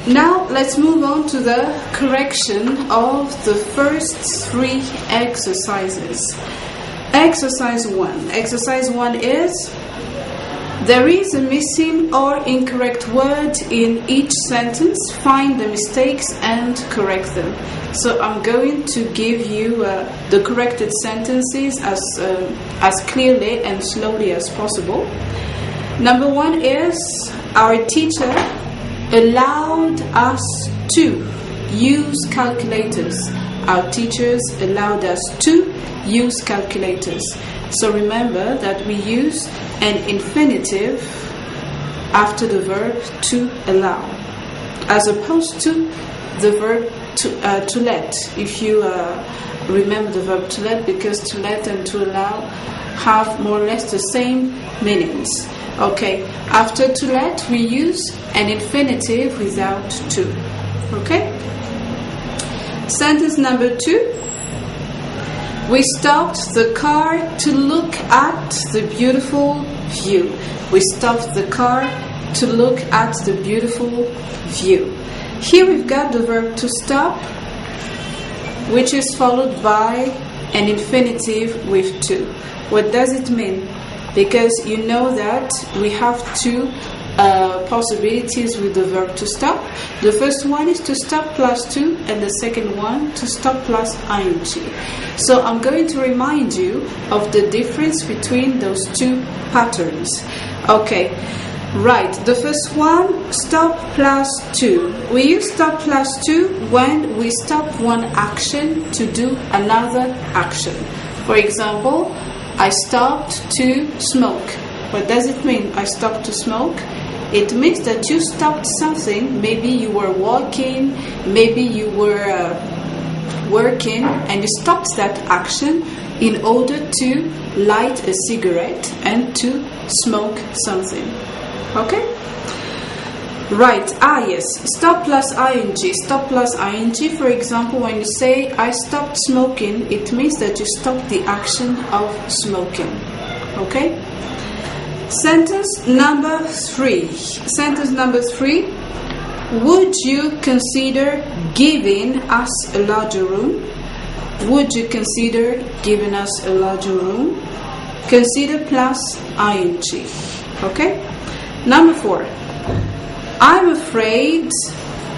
Now let's move on to the correction of the first 3 exercises. Exercise 1. Exercise 1 is: there is a missing or incorrect word in each sentence. Find the mistakes and correct them. So I'm going to give you the corrected sentences as clearly and slowly as possible. Number 1 is: our teacher allowed us to use calculators. Our teachers allowed us to use calculators. So remember that we use an infinitive after the verb to allow, as opposed to the verb to let. If you remember the verb to let, because to let and to allow have more or less the same meanings. Okay, after to let we use an infinitive without to. Okay? Sentence number 2. We stopped the car to look at the beautiful view. We stopped the car to look at the beautiful view. Here we've got the verb to stop, which is followed by an infinitive with to. What does it mean? Because you know that we have 2 possibilities with the verb to stop. The first one is to stop plus to, and the second one to stop plus ing. So I'm going to remind you of the difference between those 2 patterns. Okay, right. The first one, stop plus to. We use stop plus to when we stop one action to do another action. For example, I stopped to smoke. What does it mean, I stopped to smoke? It means that you stopped something. Maybe you were walking, maybe you were working, and you stopped that action in order to light a cigarette and to smoke something. Okay? Right, yes, stop plus ing. Stop plus ing, for example, when you say I stopped smoking, it means that you stopped the action of smoking. Okay? Sentence number 3. Sentence number 3. Would you consider giving us a larger room? Would you consider giving us a larger room? Consider plus ing. Okay? Number 4. I'm afraid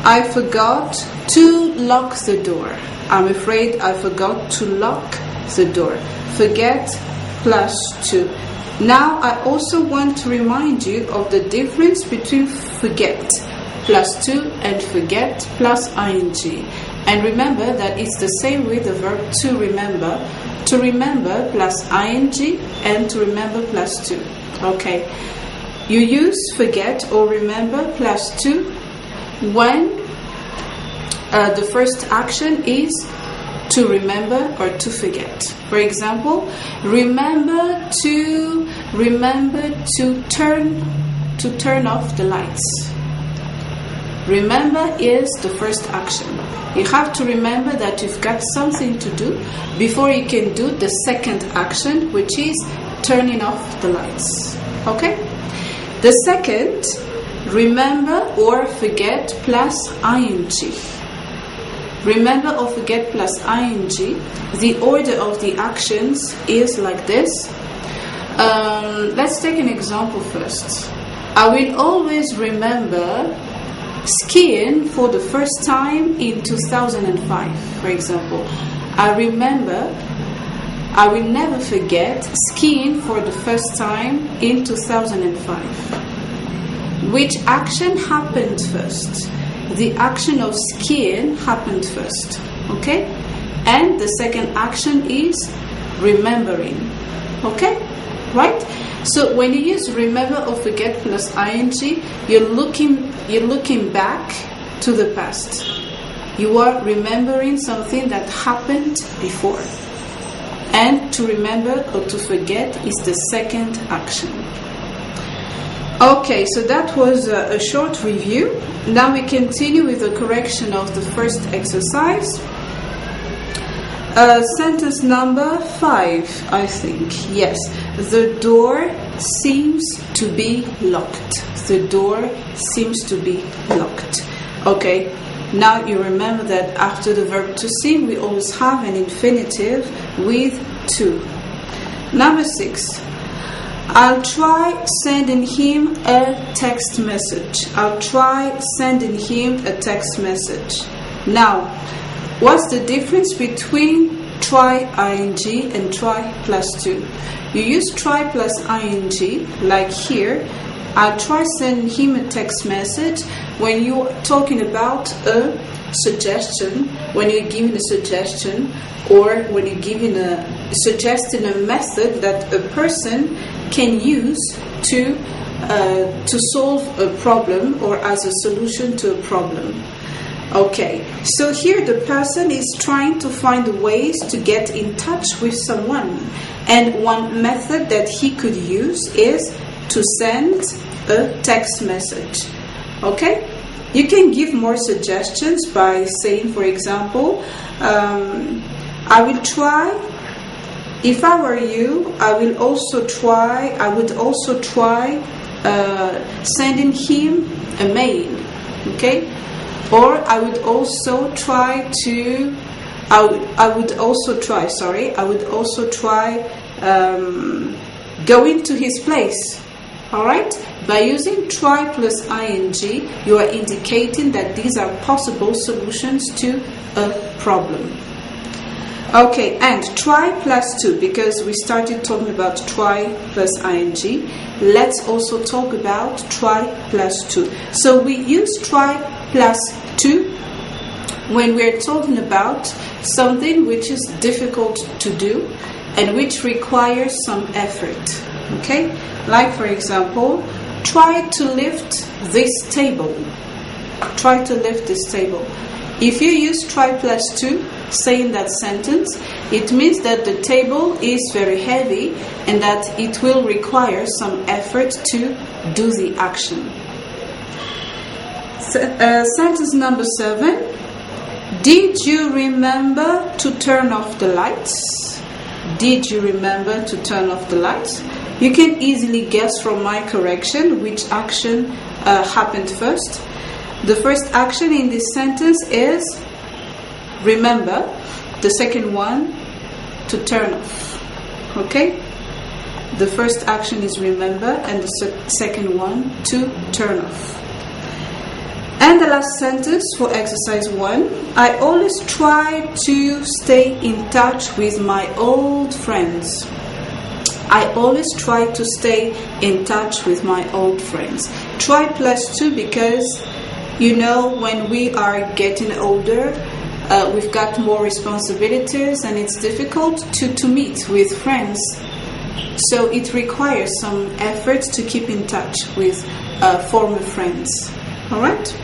I forgot to lock the door. I'm afraid I forgot to lock the door. Forget plus to. Now I also want to remind you of the difference between forget plus to and forget plus ing. And remember that it's the same with the verb to remember. To remember plus ing and to remember plus to. Okay. You use forget or remember plus to when the first action is to remember or to forget. For example, remember to turn off the lights. Remember is the first action. You have to remember that you've got something to do before you can do the second action, which is turning off the lights. Okay? The second, remember or forget plus ing. Remember or forget plus ing, the order of the actions is like this. Let's take an example first. I will always remember skiing for the first time in 2005, for example. I will never forget skiing for the first time in 2005. Which action happened first? The action of skiing happened first. Okay? And the second action is remembering. Okay? Right? So when you use remember or forget plus ing, you're looking back to the past. You are remembering something that happened before. And to remember or to forget is the second action. Okay, so that was a short review. Now we continue with the correction of the first exercise. Sentence number 5, I think. Yes, the door seems to be locked. The door seems to be locked. Okay, now you remember that after the verb to see, we always have an infinitive with to. Number 6. I'll try sending him a text message. I'll try sending him a text message. Now, what's the difference between try ing and try plus to? You use try plus ing, like here. I'll try sending him a text message when you're talking about a suggestion, when you're giving a suggestion, or when you're suggesting a method that a person can use to solve a problem or as a solution to a problem. Okay, so here the person is trying to find ways to get in touch with someone, and one method that he could use is to send a text message. Okay, you can give more suggestions by saying, for example, I will try. If I were you, I would also try sending him a mail. Okay, or I would also try going to his place. Alright? By using try plus ing, you are indicating that these are possible solutions to a problem. Okay, and try plus to, because we started talking about try plus ing, let's also talk about try plus to. So we use try plus to when we're talking about something which is difficult to do and which requires some effort. Okay, like for example, try to lift this table. Try to lift this table. If you use try plus to saying that sentence, it means that the table is very heavy and that it will require some effort to do the action. Sentence number 7. Did you remember to turn off the lights? Did you remember to turn off the lights? You can easily guess from my correction which action happened first. The first action in this sentence is remember. The second one, to turn off. Okay? The first action is remember, and the second one, to turn off. And the last sentence for exercise 1. I always try to stay in touch with my old friends. I always try to stay in touch with my old friends. Try plus to, because you know, when we are getting older, we've got more responsibilities and it's difficult to meet with friends. So it requires some effort to keep in touch with former friends. Alright?